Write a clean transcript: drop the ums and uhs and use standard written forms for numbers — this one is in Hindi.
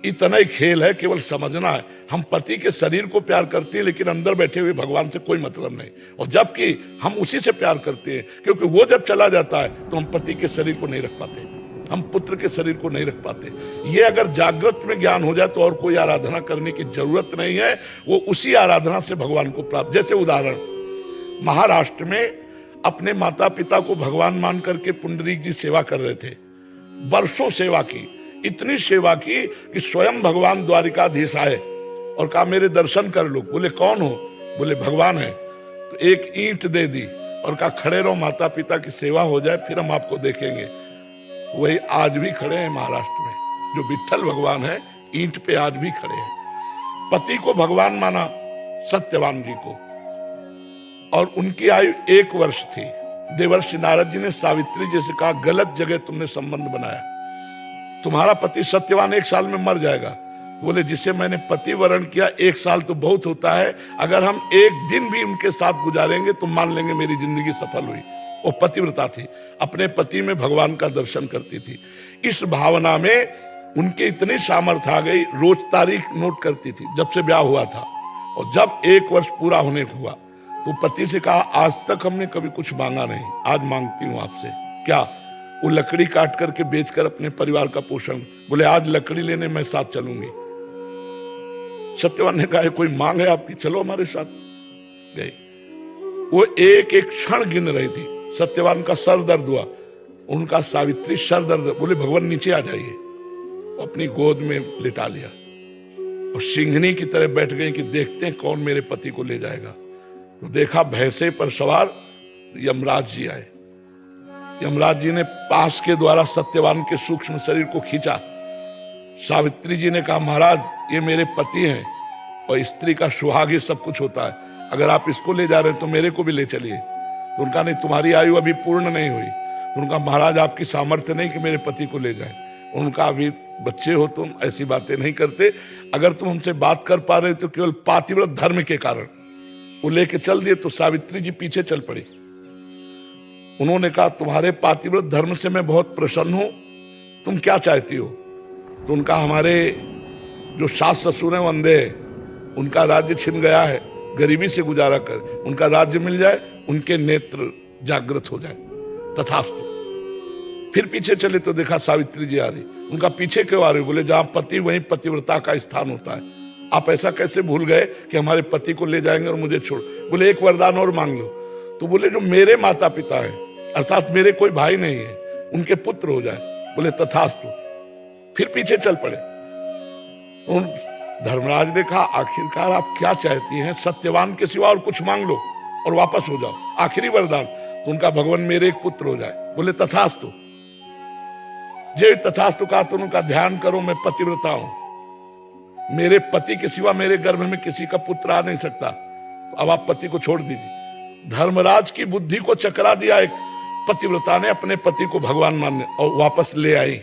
इतना ही खेल है, केवल समझना है। हम पति के शरीर को प्यार करते हैं, लेकिन अंदर बैठे हुए भगवान से कोई मतलब नहीं। और जबकि हम उसी से प्यार करते हैं, क्योंकि वो जब चला जाता है तो हम पति के शरीर को नहीं रख पाते, हम पुत्र के शरीर को नहीं रख पाते। ये अगर जागृत में ज्ञान हो जाए तो और कोई आराधना करने की जरूरत नहीं है, वो उसी आराधना से भगवान को प्राप्त। जैसे उदाहरण, महाराष्ट्र में अपने माता पिता को भगवान मान करके पुंडरीक जी सेवा कर रहे थे, वर्षों सेवा की, इतनी सेवा की कि स्वयं भगवान द्वारिकाधीश आए और कहा मेरे दर्शन कर लो। बोले कौन हो? बोले भगवान है। तो एक ईंट दे दी और कहा खड़े रहो, माता पिता की सेवा हो जाए फिर हम आपको देखेंगे। वही आज भी खड़े हैं महाराष्ट्र में, जो विट्ठल भगवान है ईंट पे आज भी खड़े हैं। पति को भगवान माना सत्यवान जी को, और उनकी आयु 1 वर्ष थी। देवर्षि नारद जी ने सावित्री जी से कहा गलत जगह तुमने संबंध बनाया, तुम्हारा पति सत्यवान 1 साल में मर जाएगा। बोले जिसे मैंने पति वरण किया 1 साल तो बहुत होता है, अगर हम 1 दिन भी उनके साथ गुजारेंगे तो मान लेंगे मेरी जिंदगी सफल हुई। वो पतिव्रता थी, अपने पति में भगवान का दर्शन करती थी। इस भावना में उनके इतनी सामर्थ्य आ गई, रोज तारीख नोट करती थी जब से ब्याह हुआ था। और जब 1 वर्ष पूरा होने को हुआ तो पति से कहा आज तक हमने कभी कुछ मांगा नहीं, आज मांगती हूं आपसे। क्या? वो लकड़ी काट करके बेचकर अपने परिवार का पोषण। बोले आज लकड़ी लेने मैं साथ चलूंगी। सत्यवान ने कहा कोई मांग है आपकी, चलो हमारे साथ। गई। वो एक एक क्षण गिन रही थी। सत्यवान का सर दर्द हुआ, उनका सावित्री सर दर्द। बोले भगवान नीचे आ जाइए, अपनी गोद में लिटा लिया और सिंघनी की तरह बैठ गई कि देखते हैं कौन मेरे पति को ले जाएगा। तो देखा भैंसे पर सवार यमराज जी आए। यमराज जी ने पास के द्वारा सत्यवान के सूक्ष्म शरीर को खींचा। सावित्री जी ने कहा महाराज ये मेरे पति हैं और स्त्री का सुहाग सब कुछ होता है, अगर आप इसको ले जा रहे हैं तो मेरे को भी ले चलिए। तो उनका नहीं, तुम्हारी आयु अभी पूर्ण नहीं हुई। तो उनका महाराज आपकी सामर्थ्य नहीं कि मेरे पति को ले जाए। उनका अभी बच्चे हो तुम, ऐसी बातें नहीं करते, अगर तुम हमसे बात कर पा रहे तो केवल पातिव्रत धर्म के कारण। वो लेके चल दिए तो सावित्री जी पीछे चल पड़ी। उन्होंने कहा तुम्हारे पातिव्रत धर्म से मैं बहुत प्रसन्न हूं, तुम क्या चाहती हो? तो उनका हमारे जो सास ससुर हैं वो अंधे हैं, उनका राज्य छिन गया है, गरीबी से गुजारा कर उनका राज्य मिल जाए, उनके नेत्र जागृत हो जाए। तथास्तु। फिर पीछे चले तो देखा सावित्री जी आ रही। उनका पीछे क्यों आ रही? बोले जहां पति वहीं पतिव्रता का स्थान होता है। आप ऐसा कैसे भूल गए कि हमारे पति को ले जाएंगे और मुझे छोड़? बोले एक वरदान और मांग लो। तो बोले जो मेरे माता पिता हैं, अर्थात मेरे कोई भाई नहीं है, उनके पुत्र हो जाए। बोले तथास्तु। फिर पीछे चल पड़े। धर्मराज ने कहा आखिरकार आप क्या चाहती हैं? सत्यवान के सिवा और कुछ मांग लो और वापस हो जाओ, आखिरी वरदान। तो उनका भगवान मेरे एक पुत्र हो जाए। बोले तथास्तु। जे तथास्तु कहा तो उनका ध्यान करो मैं पतिव्रता हूं, मेरे पति के सिवा मेरे गर्भ में किसी का पुत्र आ नहीं सकता, तो अब आप पति को छोड़ दीजिए। धर्मराज की बुद्धि को चकरा दिया एक पतिव्रता ने, अपने पति को भगवान मानने, और वापस ले आई।